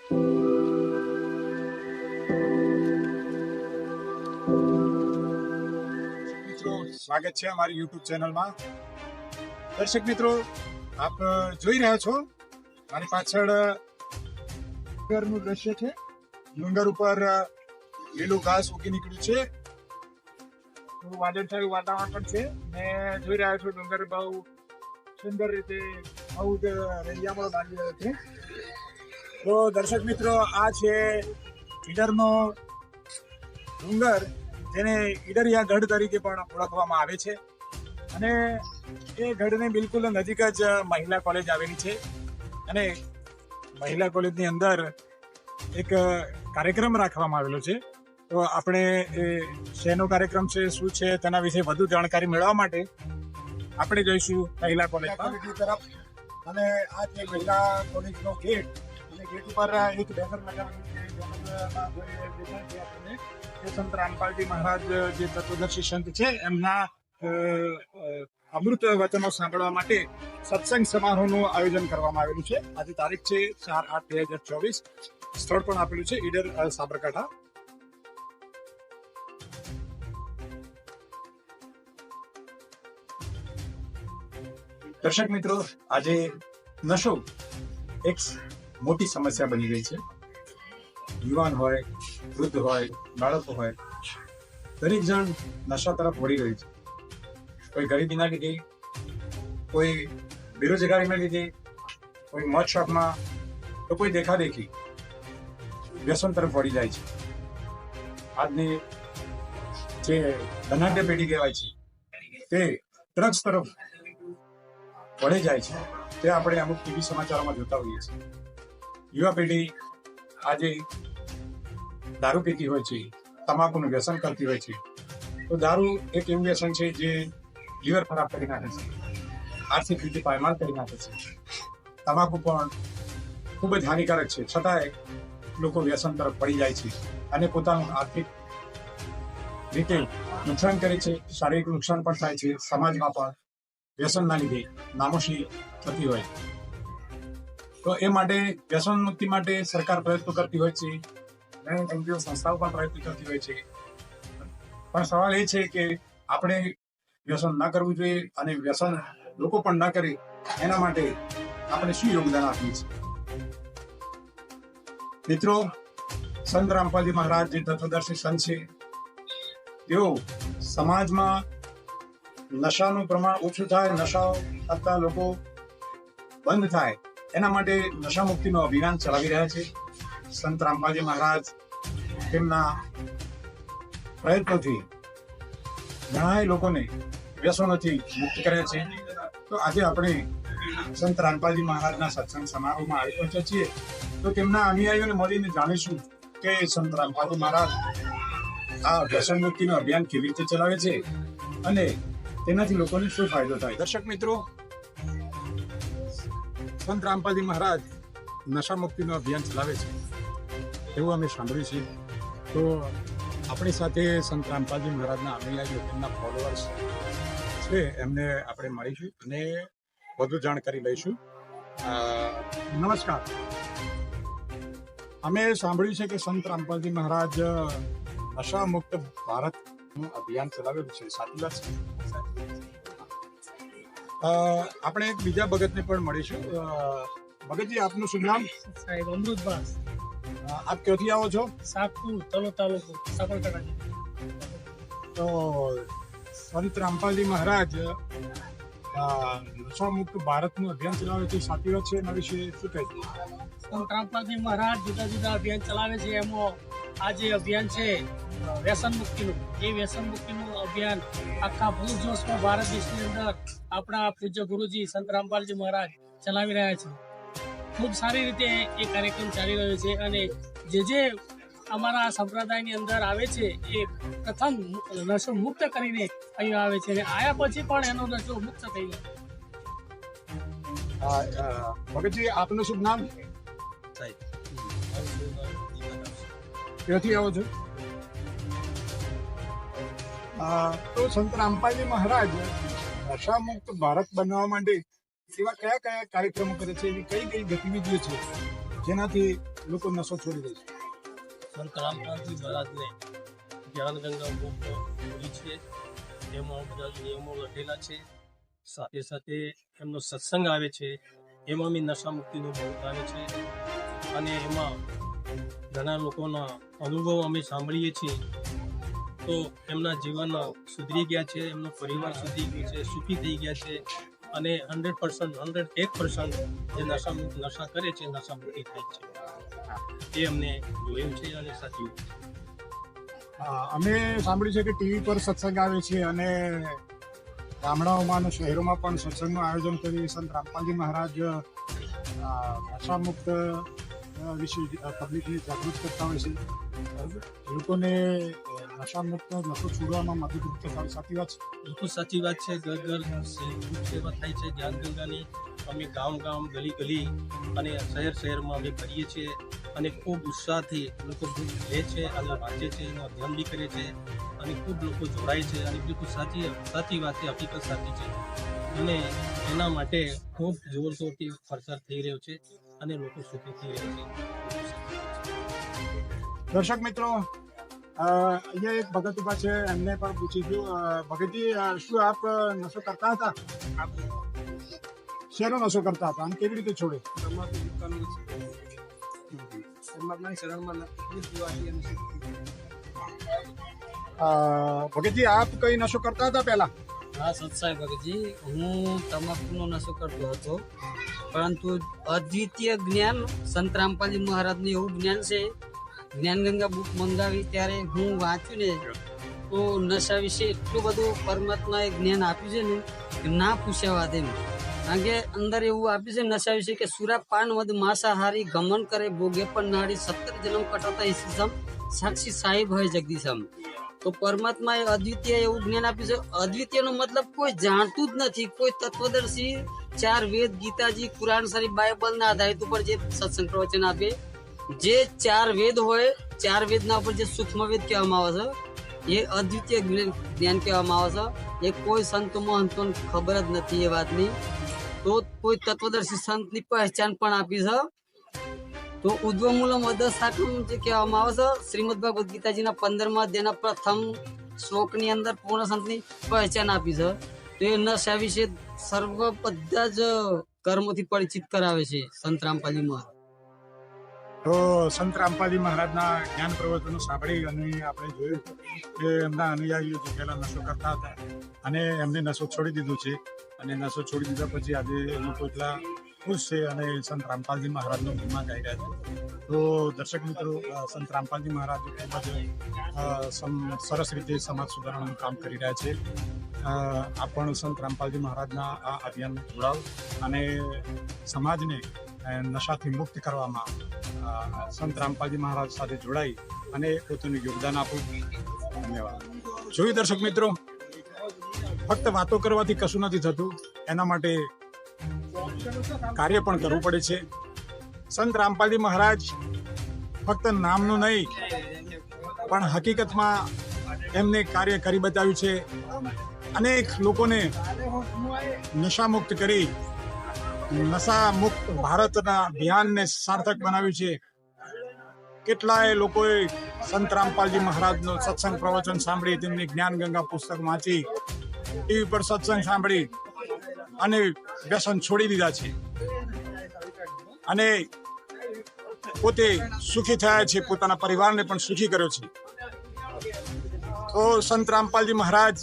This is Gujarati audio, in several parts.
મિત્રો, સ્વાગત છે અમારી યુટ્યુબ ચેનલમાં. દર્શક મિત્રો, આપ જોઈ રહ્યા છો મારી પાછળ ડુંગરનું દ્રશ્ય છે. ડુંગર ઉપર લીલું ઘાસ ઉગી નીકળ્યું છે. વાદળછાયું વાતાવરણ પણ છે. ને જોઈ રહ્યા છો ડુંગર બહુ સુંદર રીતે બહુ જ રળિયામણો લાગી રહ્યો છે. તો દર્શક મિત્રો, આ છે ઈડરનો ડુંગર, જેને ઈડરિયા ગઢ તરીકે પણ ઓળખવામાં આવે છે. અને એ ગઢની બિલકુલ નજીક જ મહિલા કોલેજ આવેલી છે. અને મહિલા કોલેજની અંદર એક કાર્યક્રમ રાખવામાં આવેલો છે. તો આપણે એ શેનો કાર્યક્રમ છે, શું છે, તેના વિશે વધુ જાણકારી મેળવવા માટે આપણે જઈશું મહિલા કોલેજમાં તરફ. અને આ છે મહિલા કોલેજનો ગેટ. અને ગેટ ઉપર એક બેનર લગાવેલું છે. સંત રામપાલજી મહારાજ જે તત્વદર્શી સંત છે, એમના અમૃત વચનો સાંભળવા માટે સત્સંગ સમારોહનું આયોજન કરવામાં આવેલું છે. આજે તારીખ છે 4/8/2024. સ્થળ પણ આપેલું છે ઈડર, સાબરકાંઠા. દર્શક મિત્રો, આજે નશો એક મોટી સમસ્યા બની ગઈ છે. યુવાન હોય, વૃદ્ધ હોય, બાળકો હોય, દરેક જણ નશા તરફ વળી રહ્યું છે. કોઈ ગરીબીના લીધે, કોઈ બેરોજગારીના લીધે, કોઈ મોજ શોખમાં, તો કોઈ દેખાદેખી વ્યસન તરફ વળી જાય છે. આજની જે ધનાઢ્ય પેઢી કહેવાય છે, તે ડ્રગ્સ તરફ વળી જાય છે. તે આપણે અમુક ટીવી સમાચારોમાં જોતા હોઈએ છીએ. યુવા પેઢી આજે દારૂ પીતી હોય છે, તમાકુનું વ્યસન કરતી હોય છે. તો દારૂ એક એવું વ્યસન છે જે લીવર ખરાબ કરી નાખે છે, આર્થિક રીતે પાયમાલ કરી નાખે છે. તમાકુ પણ ખૂબ જ હાનિકારક છે, છતાંય લોકો વ્યસન તરફ પડી જાય છે અને પોતાનું આર્થિક રીતે નુકસાન કરે છે, શારીરિક નુકસાન પણ થાય છે. સમાજમાં પણ વ્યસનના લીધે નામોશી થતી હોય. તો એ માટે વ્યસન મુક્તિ માટે સરકાર પ્રયત્નો કરતી હોય છે, એનજીઓ સંસ્થાઓ પણ પ્રયત્ન કરતી હોય છે. પણ સવાલ એ છે કે આપણે વ્યસન ના કરવું જોઈએ, અને વ્યસન લોકો પણ ના કરે એના માટે આપણે શું યોગદાન આપીએ છીએ. મિત્રો, સંત રામપાલજી મહારાજ જે તત્વદર્શી સંત છે, તેઓ સમાજમાં નશાનું પ્રમાણ ઓછું થાય, નશા કરતા લોકો બંધ થાય, એના માટે નશા મુક્તિનું અભિયાન ચલાવી રહ્યા છે. સંત રામપાલજી મહારાજ તેમના પ્રયત્નોથી ઘણા લોકોને વ્યસનોથી મુક્ત કર્યા છે. તો આજે આપણે સંત રામપાલજી મહારાજના સત્સંગ સમારોહમાં આવી પહોંચ્યા છીએ. તો તેમના અનુયાયીઓને મળીને જાણીશું કે સંત રામપાલજી મહારાજ આ વ્યસન મુક્તિનું અભિયાન કેવી રીતે ચલાવે છે અને તેનાથી લોકોને શું ફાયદો થાય. દર્શક મિત્રો, સંત રામપાલજી મહારાજ નશા મુક્તિનું અભિયાન ચલાવે છે એવું અમે સાંભળ્યું છે. તો આપણી સાથે સંત રામપાલજી મહારાજના અનુયાયીઓ, તેમના ફોલોઅર્સ છે, એમને આપણે મળીશું અને વધુ જાણકારી લઈશું. નમસ્કાર. અમે સાંભળ્યું છે કે સંત રામપાલજી મહારાજ નશા મુક્ત ભારતનું અભિયાન ચલાવેલું છે, સાચી વાત છે? આપણે એક બીજા ભગતને પણ મળીશું. ભગતજી, આપનું શું નામ? સાહેબ અમૃતભાસ. આપ ક્યાંથી આવો છો? સાતપુર, તલોદ તાલુકો, સાબરકાંઠા. તો સંત રામપાલજી મહારાજ નશા મુક્ત ભારતનું અભિયાન ચલાવે છે, સાચી વાત છે? એના વિશે શું કહેશો? સંત રામપાલજી મહારાજ જુદા જુદા અભિયાન ચલાવે છે. એમાં આ જે અભિયાન છે વ્યસન મુક્તિનું, એ વ્યસન મુક્તિનું અભિયાન આખા પૂરજોશમાં ભારત દેશની અંદર આપણા પૂજ્ય ગુરુજી સંત રામપાલજી મહારાજ ચલાવી રહ્યા છે. ખૂબ સારી રીતે એ કાર્યક્રમ ચાલી રહ્યો છે. અને જે અમારા સંપ્રદાયની અંદર આવે છે એ પ્રથમ નશો મુક્ત કરીને અહીં આવે છે, અને આવ્યા પછી પણ એનો નશો મુક્ત થઈ જાય. ભગતજી, આપનું શુભ નામ? સાહેબ ક્યાંથી આવો છો? તો સંત રામપાલજી મહારાજ નશા મુક્ત ભારત બનાવવા માટે એવા કયા કયા કાર્યક્રમો કરે છે, એવી કઈ કઈ ગતિવિધિઓ છે જેનાથી લોકો નશો છોડી દે છે? સંત રામપાલજી મહારાજને જ્ઞાન ગંગા બુક પૂરી છે, એમાં બધા નિયમો લખેલા છે. સાથે સાથે એમનો સત્સંગ આવે છે, એમાં બી નશા મુક્તિનો બહુ આવે છે. અને એમાં ઘણા લોકોના અનુભવ અમે સાંભળીએ છીએ, તો એમના જીવન સુધરી ગયા છે, એમનો પરિવાર સુધરી ગયો છે, સુખી થઈ ગયા છે. અને 101% જે નશા કરે છે, નશા મુક્તિ થાય છે. એ અમને જોયું છે અને સાચું. અમે સાંભળ્યું છે કે ટીવી પર સત્સંગ આવે છે અને ગામડાઓમાં અને શહેરોમાં પણ સત્સંગનું આયોજન કરી સંત રામપાલજી મહારાજ નશામુક્ત વિશે પબ્લિકને જાગૃત કરતા હોય છે. બરાબર? લોકોને નશામુક્ત નશો છોડવામાં મદદરૂપ થતા હોય. સાચી વાત છે? બિલકુલ સાચી વાત છે. ઘર ઘર સેવા થાય છે જ્ઞાન ગંગાની. અમે ગામ ગલી ગલી અને શહેરમાં અમે કરીએ છીએ અને ખૂબ ઉત્સાહથી લોકો બુક લે છે અને વાંચે છે, એનું અધ્યયન બી કરે છે અને ખૂબ લોકો જોડાય છે. અને બિલકુલ સાચી વાત છે, હકીકત સાચી છે. અને એના માટે ખૂબ જોરશોરથી પ્રચાર થઈ રહ્યો છે અને લોકો સુખી થઈ રહ્યા છે. દર્શક મિત્રો, અહીંયા એક ભગત ઉભા છે, એમને પણ પૂછી દઉં. ભગતજી, શું આપ નશો કરતા હતા? શેનો નશો કરતા હતા અને કેવી રીતે છોડે? ભગતજી, આપ કઈ નશો કરતા હતા પહેલા? હા સત્સાઈ ભગતજી, હું તમાકુનો નશો કરતો હતો, પરંતુ અદ્વિતીય જ્ઞાન સંત રામપાલજી મહારાજનું એવું જ્ઞાન છે. જ્ઞાન ગંગા બુક મંગાવી ત્યારે હું વાંચ્યું ને, તો નશા વિશે એટલું બધું પરમાત્માએ જ્ઞાન આપ્યું છે ને કે ના પૂછ્યા વાત એમ. કારણ કે અંદર એવું આપ્યું છે નશા વિશે કે સુરા પાન મદ માંસાહારી ગમન કરે ભોગે પણ નાડી 17 જન્મ કટાતા ઈસમ સાક્ષી સાહેબ હોય જગદીશમ. તો પરમાત્માએ અદ્વિતીય એવું જ્ઞાન આપ્યું છે. અદ્વિતીયનો મતલબ કોઈ જાણતું જ નથી, કોઈ તત્વદર્શી 4 વેદ, ગીતાજી, કુરાન શરીફ, બાઇબલના આધારિત ઉપર જે સત્સંગ પ્રવચન આપે, જે 4 વેદ હોય, 4 વેદના ઉપર જે સૂક્ષ્મ વેદ કહેવામાં આવે છે, એ અદ્વિતીય જ્ઞાન કહેવામાં આવે છે. એ કોઈ સંતો મહંતોને ખબર જ નથી એ વાતની. તો કોઈ તત્વદર્શી સંતની પહેચાન પણ આપી છે. તો ઉદ્વમૂલમ અદસાકમ જે કહેવામાં આવે છે, શ્રીમદ ભગવદ ગીતાજીના 15મા અધ્યાયના પ્રથમ શ્લોકની અંદર પૂર્ણ સંતની પહેચાન આપી છે. તો એ નશા વિશે સર્વ બધા જ કર્મોથી પરિચિત કરાવે છે સંત રામપાલજી મહારાજ. તો સંત રામપાલજી મહારાજના જ્ઞાન પ્રવચનો સાંભળી અને આપણે જોયું કે એમના અનુયાયીઓ જે પહેલા નશો કરતા હતા અને એમને નશો છોડી દીધું છે. અને નશો છોડી દીધા પછી આજે લોકો એટલા ખુશ છે અને સંત રામપાલજી મહારાજનો મહિમા ગાઈ રહ્યા છે. તો દર્શક મિત્રો, સંત રામપાલજી મહારાજ ખૂબ જ સરસ રીતે સમાજ સુધારણાનું કામ કરી રહ્યા છે. આપ પણ સંત રામપાલજી મહારાજના આ અભિયાનમાં જોડાવ અને સમાજને નશાથી મુક્ત કરવામાં સંત રામપાલજી મહારાજ સાથે જોડાઈ અને પોતાનું યોગદાન આપો. ધન્યવાદ. જોયું દર્શક મિત્રો, ફક્ત વાતો કરવાથી કશું નથી થતું, એના માટે કાર્ય પણ કરવું પડે છે. સંત રામપાલજી મહારાજ ફક્ત નામનું નહીં પણ હકીકતમાં એમને કાર્ય કરી બતાવ્યું છે. અનેક લોકોને નશામુક્ત કરી નશા મુક્ત ભારતના અભિયાનને સાર્થક બનાવ્યું છે. કેટલાય લોકોએ સંત રામપાલજી મહારાજનો સત્સંગ પ્રવચન સાંભળી, તેમની જ્ઞાન ગંગા પુસ્તક વાંચી, ટીવી પર સત્સંગ સાંભળી અને વ્યસન છોડી દીધા છે અને પોતે સુખી થયા છે, પોતાના પરિવારને પણ સુખી કર્યો છે. તો સંત રામપાલજી મહારાજ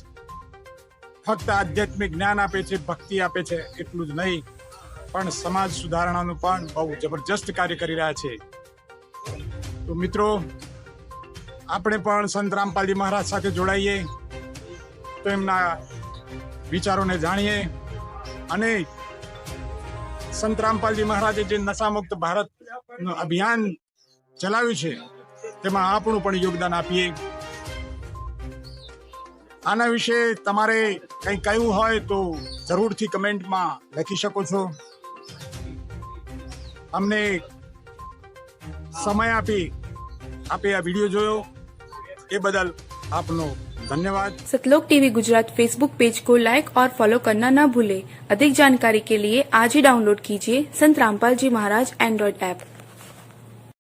ફક્ત આધ્યાત્મિક જ્ઞાન આપે છે, ભક્તિ આપે છે, એટલું જ નહીં પણ સમાજ સુધારણાનું પણ બહુ જબરજસ્ત કાર્ય કરી રહ્યા છે. તો મિત્રો, આપણે પણ સંત રામપાલજી મહારાજ સાથે જોડાઈએ, તો એમના વિચારોને જાણીએ અને સંત રામપાલજી મહારાજે જે નશામુક્ત ભારતનું અભિયાન ચલાવ્યું છે તેમાં આપણું પણ યોગદાન આપીએ. આના વિશે તમારે કંઈ કહેવું હોય તો જરૂરથી કમેન્ટમાં લખી શકો છો. અમને સમય આપે આ વિડીયો જોયો એ બદલ આપનો धन्यवाद. सतलोक टीवी गुजरात फेसबुक पेज को लाइक और फॉलो करना न भूलें. अधिक जानकारी के लिए आज ही डाउनलोड कीजिए संत रामपाल जी महाराज एंड्रॉइड ऐप.